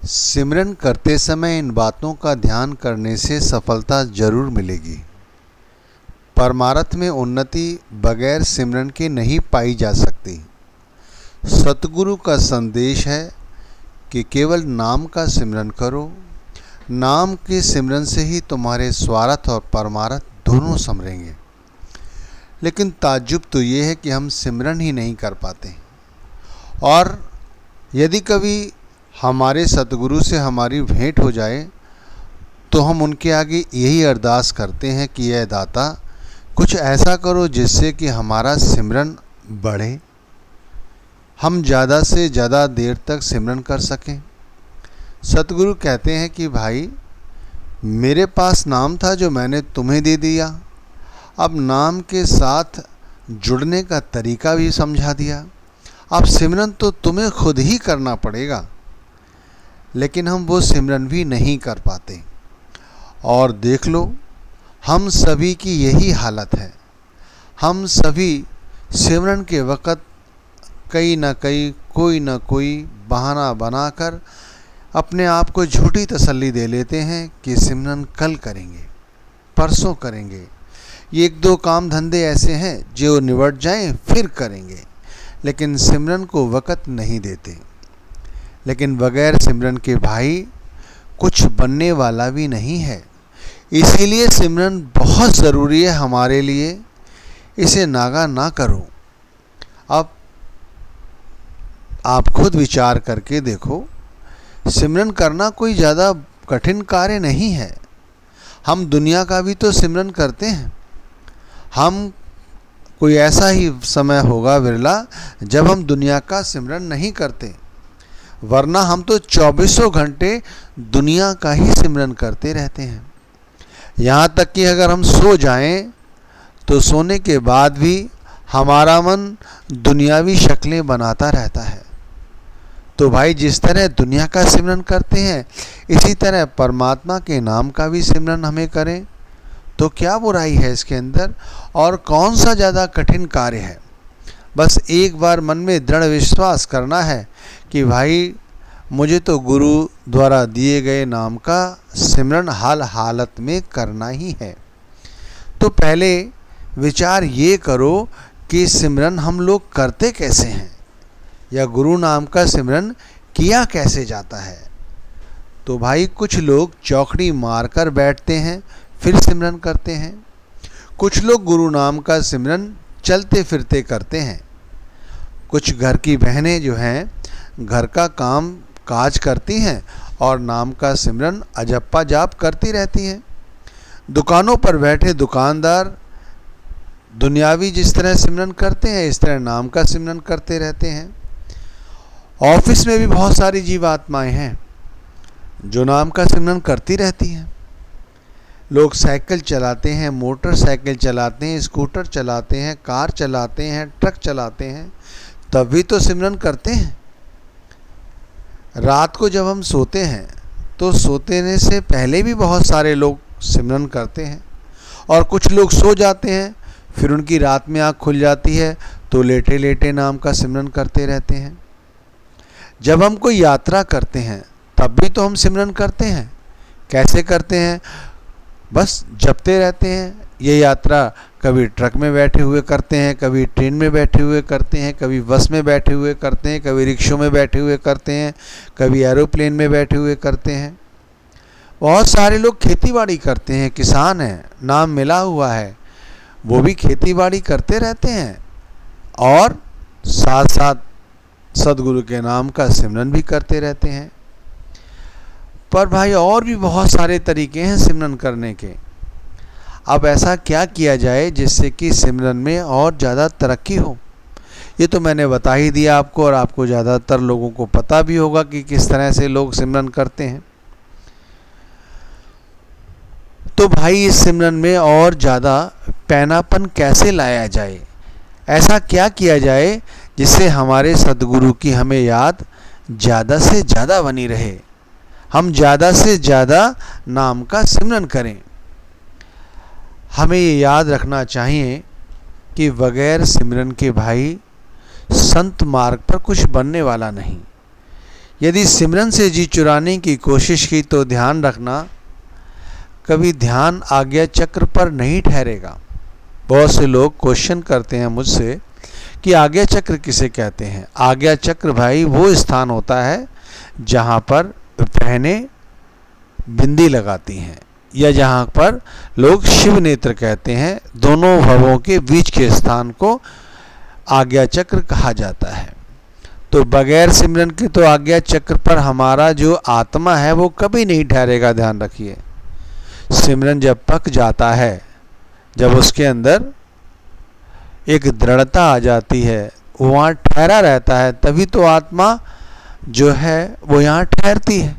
सिमरन करते समय इन बातों का ध्यान करने से सफलता जरूर मिलेगी। परमार्थ में उन्नति बगैर सिमरन के नहीं पाई जा सकती। सतगुरु का संदेश है कि केवल नाम का सिमरन करो। नाम के सिमरन से ही तुम्हारे स्वार्थ और परमार्थ दोनों संवरेंगे। लेकिन ताज्जुब तो ये है कि हम सिमरन ही नहीं कर पाते। और यदि कभी हमारे सतगुरु से हमारी भेंट हो जाए तो हम उनके आगे यही अरदास करते हैं कि यह दाता कुछ ऐसा करो जिससे कि हमारा सिमरन बढ़े, हम ज़्यादा से ज़्यादा देर तक सिमरन कर सकें। सतगुरु कहते हैं कि भाई मेरे पास नाम था जो मैंने तुम्हें दे दिया, अब नाम के साथ जुड़ने का तरीका भी समझा दिया। अब सिमरन तो तुम्हें खुद ही करना पड़ेगा। लेकिन हम वो सिमरन भी नहीं कर पाते। और देख लो, हम सभी की यही हालत है। हम सभी सिमरन के वक़्त कोई ना कोई बहाना बनाकर अपने आप को झूठी तसल्ली दे लेते हैं कि सिमरन कल करेंगे, परसों करेंगे। ये एक दो काम धंधे ऐसे हैं जो निबट जाएं फिर करेंगे, लेकिन सिमरन को वक़्त नहीं देते। लेकिन बगैर सिमरन के भाई कुछ बनने वाला भी नहीं है। इसीलिए सिमरन बहुत ज़रूरी है हमारे लिए। इसे नागा ना करो। अब आप खुद विचार करके देखो, सिमरन करना कोई ज़्यादा कठिन कार्य नहीं है। हम दुनिया का भी तो सिमरन करते हैं। हम कोई ऐसा ही समय होगा विरला जब हम दुनिया का सिमरन नहीं करते, वरना हम तो 24 घंटे दुनिया का ही सिमरन करते रहते हैं। यहाँ तक कि अगर हम सो जाएं तो सोने के बाद भी हमारा मन दुनियावी शक्लें बनाता रहता है। तो भाई जिस तरह दुनिया का सिमरन करते हैं, इसी तरह परमात्मा के नाम का भी सिमरन हमें करें तो क्या बुराई है इसके अंदर? और कौन सा ज़्यादा कठिन कार्य है? बस एक बार मन में दृढ़ विश्वास करना है कि भाई मुझे तो गुरु द्वारा दिए गए नाम का सिमरन हाल हालत में करना ही है। तो पहले विचार ये करो कि सिमरन हम लोग करते कैसे हैं, या गुरु नाम का सिमरन किया कैसे जाता है। तो भाई कुछ लोग चौकड़ी मारकर बैठते हैं फिर सिमरन करते हैं। कुछ लोग गुरु नाम का सिमरन चलते फिरते करते हैं। कुछ घर की बहनें जो हैं घर का काम काज करती हैं और नाम का सिमरन अजप्पा जाप करती रहती हैं। दुकानों पर बैठे दुकानदार दुनियावी जिस तरह सिमरन करते हैं, इस तरह नाम का सिमरन करते रहते हैं। ऑफिस में भी बहुत सारी जीवात्माएं हैं जो नाम का सिमरन करती रहती हैं। लोग साइकिल चलाते हैं, मोटरसाइकिल चलाते हैं, स्कूटर चलाते हैं, कार चलाते हैं, ट्रक चलाते हैं, तब भी तो सिमरन करते हैं। रात को जब हम सोते हैं तो सोने से पहले भी बहुत सारे लोग सिमरन करते हैं। और कुछ लोग सो जाते हैं, फिर उनकी रात में आँख खुल जाती है तो लेटे लेटे नाम का सिमरन करते रहते हैं। जब हम कोई यात्रा करते हैं तब भी तो हम सिमरन करते हैं। कैसे करते हैं? बस जपते रहते हैं। ये यात्रा कभी ट्रक में बैठे हुए करते हैं, कभी ट्रेन में बैठे हुए करते हैं, कभी बस में बैठे हुए करते हैं, कभी रिक्शों में बैठे हुए करते हैं, कभी एरोप्लेन में बैठे हुए करते हैं। बहुत सारे लोग खेतीबाड़ी करते हैं, किसान हैं, नाम मिला हुआ है, वो भी खेतीबाड़ी करते रहते हैं और साथ साथ सदगुरु के नाम का सिमरन भी करते रहते हैं। पर भाई और भी बहुत सारे तरीके हैं सिमरन करने के। अब ऐसा क्या किया जाए जिससे कि सिमरन में और ज़्यादा तरक्की हो? ये तो मैंने बता ही दिया आपको, और आपको ज़्यादातर लोगों को पता भी होगा कि किस तरह से लोग सिमरन करते हैं। तो भाई इस सिमरन में और ज़्यादा पैनापन कैसे लाया जाए? ऐसा क्या किया जाए जिससे हमारे सद्गुरु की हमें याद ज़्यादा से ज़्यादा बनी रहे, हम ज़्यादा से ज़्यादा नाम का सिमरन करें। हमें ये याद रखना चाहिए कि बगैर सिमरन के भाई संत मार्ग पर कुछ बनने वाला नहीं। यदि सिमरन से जी चुराने की कोशिश की तो ध्यान रखना कभी ध्यान आज्ञा चक्र पर नहीं ठहरेगा। बहुत से लोग क्वेश्चन करते हैं मुझसे कि आज्ञा चक्र किसे कहते हैं। आज्ञा चक्र भाई वो स्थान होता है जहाँ पर बहनें बिंदी लगाती हैं, या जहाँ पर लोग शिव नेत्र कहते हैं। दोनों भवों के बीच के स्थान को आज्ञा चक्र कहा जाता है। तो बगैर सिमरन के तो आज्ञा चक्र पर हमारा जो आत्मा है वो कभी नहीं ठहरेगा। ध्यान रखिए, सिमरन जब पक जाता है, जब उसके अंदर एक दृढ़ता आ जाती है, वहाँ ठहरा रहता है, तभी तो आत्मा जो है वो यहाँ ठहरती है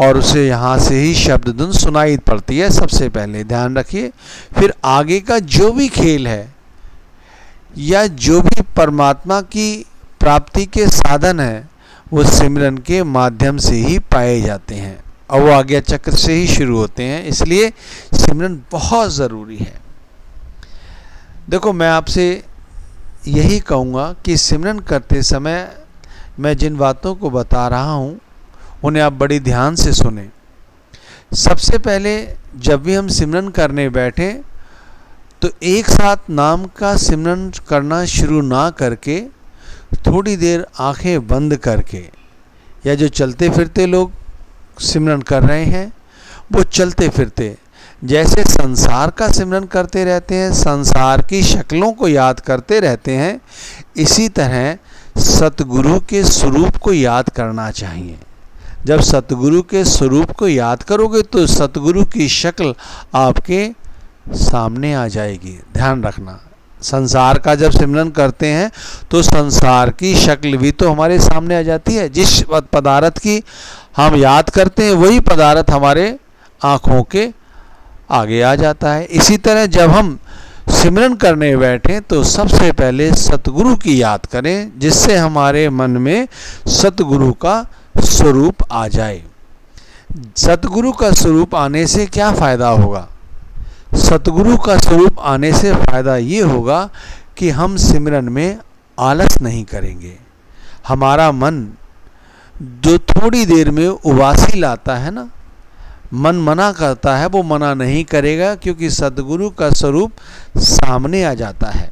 और उसे यहाँ से ही शब्द धुन सुनाई पड़ती है। सबसे पहले ध्यान रखिए, फिर आगे का जो भी खेल है या जो भी परमात्मा की प्राप्ति के साधन है वो सिमरन के माध्यम से ही पाए जाते हैं और वो आज्ञा चक्र से ही शुरू होते हैं। इसलिए सिमरन बहुत ज़रूरी है। देखो, मैं आपसे यही कहूँगा कि सिमरन करते समय मैं जिन बातों को बता रहा हूँ उन्हें आप बड़ी ध्यान से सुनें। सबसे पहले जब भी हम सिमरन करने बैठें तो एक साथ नाम का सिमरन करना शुरू ना करके थोड़ी देर आंखें बंद करके, या जो चलते फिरते लोग सिमरन कर रहे हैं वो चलते फिरते जैसे संसार का सिमरन करते रहते हैं, संसार की शक्लों को याद करते रहते हैं, इसी तरह सतगुरु के स्वरूप को याद करना चाहिए। जब सतगुरु के स्वरूप को याद करोगे तो सतगुरु की शक्ल आपके सामने आ जाएगी। ध्यान रखना, संसार का जब सिमरन करते हैं तो संसार की शक्ल भी तो हमारे सामने आ जाती है। जिस पदार्थ की हम याद करते हैं वही पदार्थ हमारे आँखों के आगे आ जाता है। इसी तरह जब हम सिमरन करने बैठें तो सबसे पहले सतगुरु की याद करें, जिससे हमारे मन में सतगुरु का स्वरूप आ जाए। सतगुरु का स्वरूप आने से क्या फ़ायदा होगा? सतगुरु का स्वरूप आने से फ़ायदा ये होगा कि हम सिमरन में आलस नहीं करेंगे। हमारा मन जो थोड़ी देर में उबासी लाता है ना, मन मना करता है, वो मना नहीं करेगा क्योंकि सतगुरु का स्वरूप सामने आ जाता है।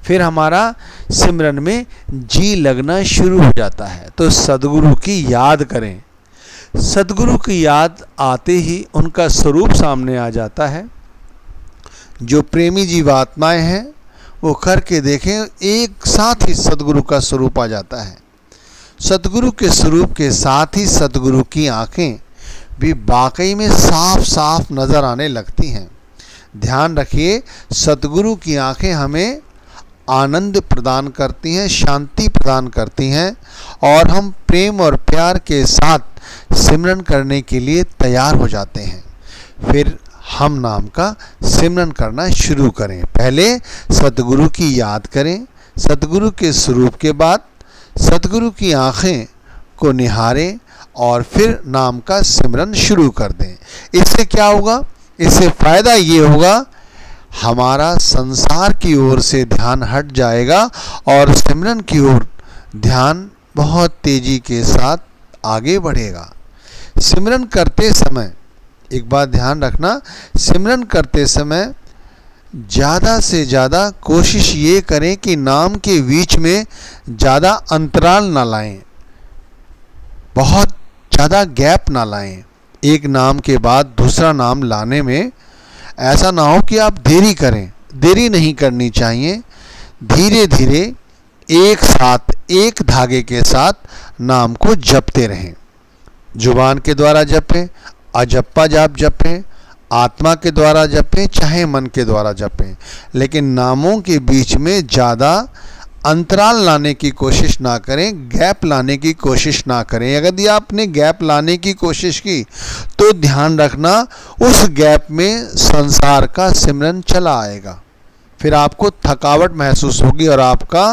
फिर हमारा सिमरन में जी लगना शुरू हो जाता है। तो सतगुरु की याद करें। सतगुरु की याद आते ही उनका स्वरूप सामने आ जाता है। जो प्रेमी जीवात्माएं हैं वो करके देखें, एक साथ ही सतगुरु का स्वरूप आ जाता है। सतगुरु के स्वरूप के साथ ही सतगुरु की आंखें भी वाकई में साफ साफ नज़र आने लगती हैं। ध्यान रखिए, सतगुरु की आंखें हमें आनंद प्रदान करती हैं, शांति प्रदान करती हैं और हम प्रेम और प्यार के साथ सिमरन करने के लिए तैयार हो जाते हैं। फिर हम नाम का सिमरन करना शुरू करें। पहले सतगुरु की याद करें, सतगुरु के स्वरूप के बाद सतगुरु की आंखें को निहारें और फिर नाम का सिमरन शुरू कर दें। इससे क्या होगा? इससे फ़ायदा ये होगा, हमारा संसार की ओर से ध्यान हट जाएगा और सिमरन की ओर ध्यान बहुत तेज़ी के साथ आगे बढ़ेगा। सिमरन करते समय एक बात ध्यान रखना, सिमरन करते समय ज़्यादा से ज़्यादा कोशिश ये करें कि नाम के बीच में ज़्यादा अंतराल ना लाएं, बहुत ज़्यादा गैप ना लाएं। एक नाम के बाद दूसरा नाम लाने में ऐसा ना हो कि आप देरी करें। देरी नहीं करनी चाहिए। धीरे धीरे एक साथ एक धागे के साथ नाम को जपते रहें। जुबान के द्वारा जपें, अजप्पा जाप जपें, आत्मा के द्वारा जपें, चाहे मन के द्वारा जपें, लेकिन नामों के बीच में ज़्यादा अंतराल लाने की कोशिश ना करें, गैप लाने की कोशिश ना करें। अगर आपने गैप लाने की कोशिश की तो ध्यान रखना उस गैप में संसार का सिमरन चला आएगा। फिर आपको थकावट महसूस होगी और आपका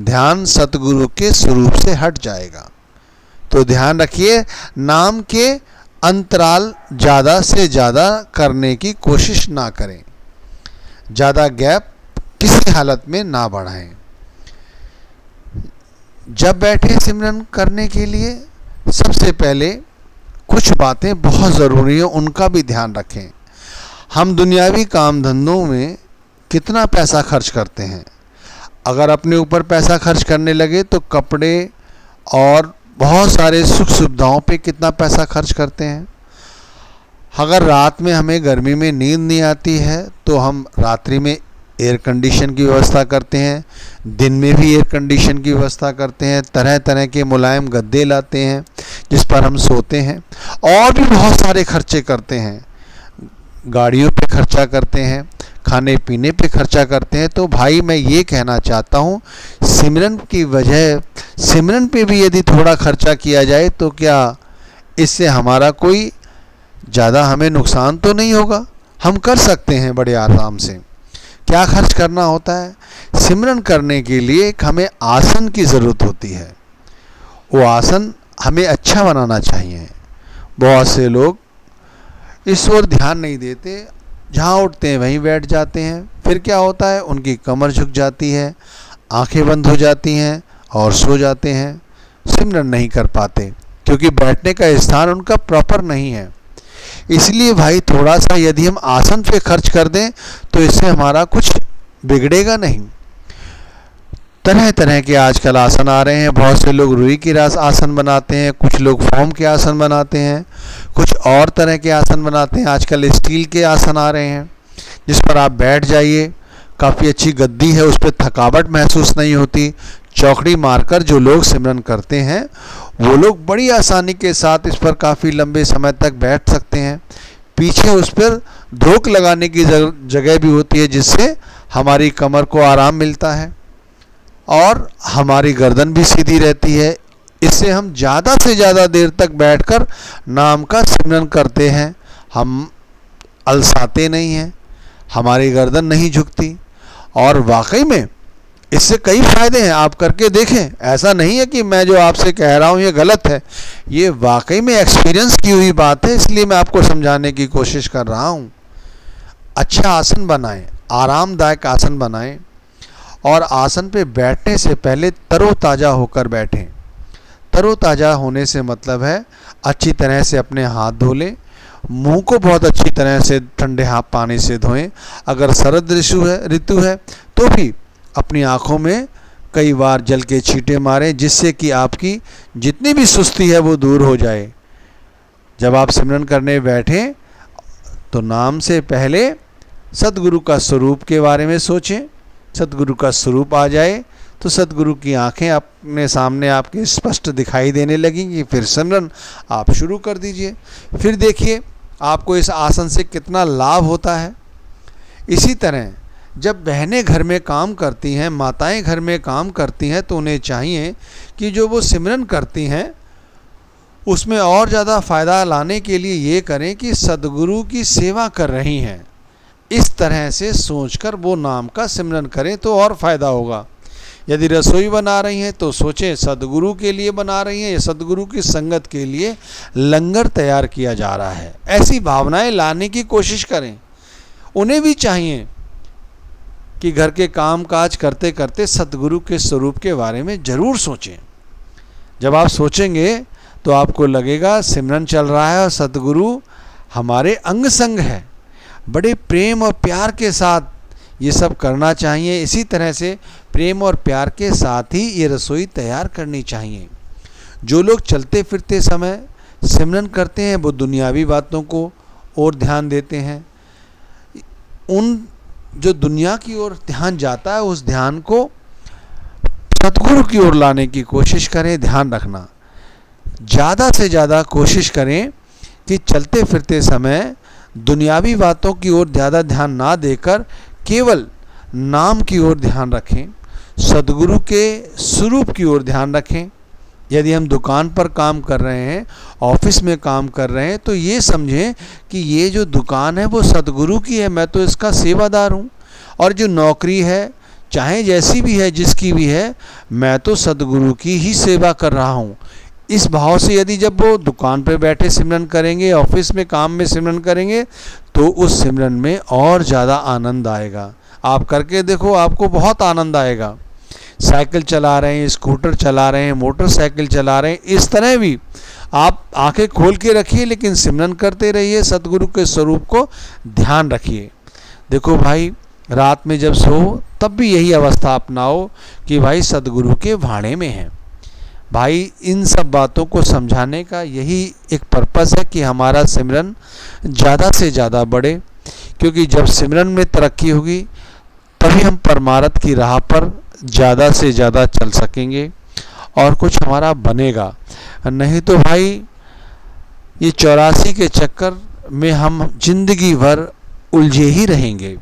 ध्यान सतगुरु के स्वरूप से हट जाएगा। तो ध्यान रखिए, नाम के अंतराल ज़्यादा से ज़्यादा करने की कोशिश ना करें, ज़्यादा गैप किसी हालत में ना बढ़ाएं। जब बैठे सिमरन करने के लिए सबसे पहले कुछ बातें बहुत ज़रूरी हैं, उनका भी ध्यान रखें। हम दुनियावी काम धंधों में कितना पैसा खर्च करते हैं। अगर अपने ऊपर पैसा खर्च करने लगे तो कपड़े और बहुत सारे सुख सुविधाओं पे कितना पैसा खर्च करते हैं। अगर रात में हमें गर्मी में नींद नहीं आती है तो हम रात्रि में एयर कंडीशन की व्यवस्था करते हैं, दिन में भी एयर कंडीशन की व्यवस्था करते हैं, तरह तरह के मुलायम गद्दे लाते हैं जिस पर हम सोते हैं, और भी बहुत सारे खर्चे करते हैं। गाड़ियों पे खर्चा करते हैं, खाने पीने पे खर्चा करते हैं। तो भाई मैं ये कहना चाहता हूँ, सिमरन पे भी यदि थोड़ा खर्चा किया जाए तो क्या इससे हमारा कोई ज़्यादा हमें नुकसान तो नहीं होगा। हम कर सकते हैं बड़े आराम से। क्या खर्च करना होता है? सिमरन करने के लिए एक हमें आसन की ज़रूरत होती है। वो आसन हमें अच्छा बनाना चाहिए। बहुत से लोग इस ओर ध्यान नहीं देते, जहाँ उठते हैं वहीं बैठ जाते हैं। फिर क्या होता है, उनकी कमर झुक जाती है, आंखें बंद हो जाती हैं और सो जाते हैं। सिमरन नहीं कर पाते क्योंकि बैठने का स्थान उनका प्रॉपर नहीं है। इसलिए भाई थोड़ा सा यदि हम आसन पे खर्च कर दें तो इससे हमारा कुछ बिगड़ेगा नहीं। तरह तरह के आजकल आसन आ रहे हैं। बहुत से लोग रुई की आसन बनाते हैं, कुछ लोग फोम के आसन बनाते हैं, कुछ और तरह के आसन बनाते हैं। आजकल स्टील के आसन आ रहे हैं जिस पर आप बैठ जाइए, काफ़ी अच्छी गद्दी है, उस पर थकावट महसूस नहीं होती। चौकड़ी मारकर जो लोग सिमरन करते हैं वो लोग बड़ी आसानी के साथ इस पर काफ़ी लंबे समय तक बैठ सकते हैं। पीछे उस पर धोक लगाने की जगह भी होती है जिससे हमारी कमर को आराम मिलता है और हमारी गर्दन भी सीधी रहती है। इससे हम ज़्यादा से ज़्यादा देर तक बैठकर नाम का सिमरन करते हैं। हम अलसाते नहीं हैं, हमारी गर्दन नहीं झुकती और वाकई में इससे कई फ़ायदे हैं। आप करके देखें। ऐसा नहीं है कि मैं जो आपसे कह रहा हूँ ये गलत है, ये वाकई में एक्सपीरियंस की हुई बात है, इसलिए मैं आपको समझाने की कोशिश कर रहा हूँ। अच्छा आसन बनाएं, आरामदायक आसन बनाएं और आसन पे बैठने से पहले तरोताज़ा होकर बैठें। तरोताज़ा होने से मतलब है अच्छी तरह से अपने हाथ धो लें, मुंह को बहुत अच्छी तरह से ठंडे पानी से धोएं। अगर शरद ऋतु है तो भी अपनी आँखों में कई बार जल के छींटे मारें जिससे कि आपकी जितनी भी सुस्ती है वो दूर हो जाए। जब आप सिमरन करने बैठें तो नाम से पहले सतगुरु का स्वरूप के बारे में सोचें। सतगुरु का स्वरूप आ जाए तो सतगुरु की आंखें अपने सामने आपके स्पष्ट दिखाई देने लगेंगी। फिर सिमरन आप शुरू कर दीजिए। फिर देखिए आपको इस आसन से कितना लाभ होता है। इसी तरह जब बहनें घर में काम करती हैं, माताएं घर में काम करती हैं, तो उन्हें चाहिए कि जो वो सिमरन करती हैं उसमें और ज़्यादा फ़ायदा लाने के लिए ये करें कि सद्गुरु की सेवा कर रही हैं। इस तरह से सोचकर वो नाम का सिमरन करें तो और फ़ायदा होगा। यदि रसोई बना रही हैं तो सोचें सद्गुरु के लिए बना रही हैं या सद्गुरु की संगत के लिए लंगर तैयार किया जा रहा है। ऐसी भावनाएं लाने की कोशिश करें। उन्हें भी चाहिए कि घर के काम काज करते करते सद्गुरु के स्वरूप के बारे में ज़रूर सोचें। जब आप सोचेंगे तो आपको लगेगा सिमरन चल रहा है और सद्गुरु हमारे अंग संग है। बड़े प्रेम और प्यार के साथ ये सब करना चाहिए। इसी तरह से प्रेम और प्यार के साथ ही ये रसोई तैयार करनी चाहिए। जो लोग चलते फिरते समय सिमरन करते हैं वो दुनियावी बातों को और ध्यान देते हैं। उन जो दुनिया की ओर ध्यान जाता है उस ध्यान को सतगुरु की ओर लाने की कोशिश करें। ध्यान रखना, ज़्यादा से ज़्यादा कोशिश करें कि चलते फिरते समय दुनियावी बातों की ओर ज़्यादा ध्यान ना देकर केवल नाम की ओर ध्यान रखें, सद्गुरु के स्वरूप की ओर ध्यान रखें। यदि हम दुकान पर काम कर रहे हैं, ऑफिस में काम कर रहे हैं, तो ये समझें कि ये जो दुकान है वो सद्गुरु की है, मैं तो इसका सेवादार हूँ। और जो नौकरी है चाहे जैसी भी है, जिसकी भी है, मैं तो सद्गुरु की ही सेवा कर रहा हूँ। इस भाव से यदि जब वो दुकान पर बैठे सिमरन करेंगे, ऑफिस में काम में सिमरन करेंगे, तो उस सिमरन में और ज़्यादा आनंद आएगा। आप करके देखो, आपको बहुत आनंद आएगा। साइकिल चला रहे हैं, स्कूटर चला रहे हैं, मोटरसाइकिल चला रहे हैं, इस तरह भी आप आंखें खोल के रखिए लेकिन सिमरन करते रहिए, सतगुरु के स्वरूप को ध्यान रखिए। देखो भाई, रात में जब सो तब भी यही अवस्था अपनाओ कि भाई सतगुरु के भाड़े में हैं। भाई इन सब बातों को समझाने का यही एक पर्पस है कि हमारा सिमरन ज़्यादा से ज़्यादा बढ़े, क्योंकि जब सिमरन में तरक्की होगी तभी हम परमार्थ की राह पर ज़्यादा से ज़्यादा चल सकेंगे और कुछ हमारा बनेगा। नहीं तो भाई ये 84 के चक्कर में हम जिंदगी भर उलझे ही रहेंगे।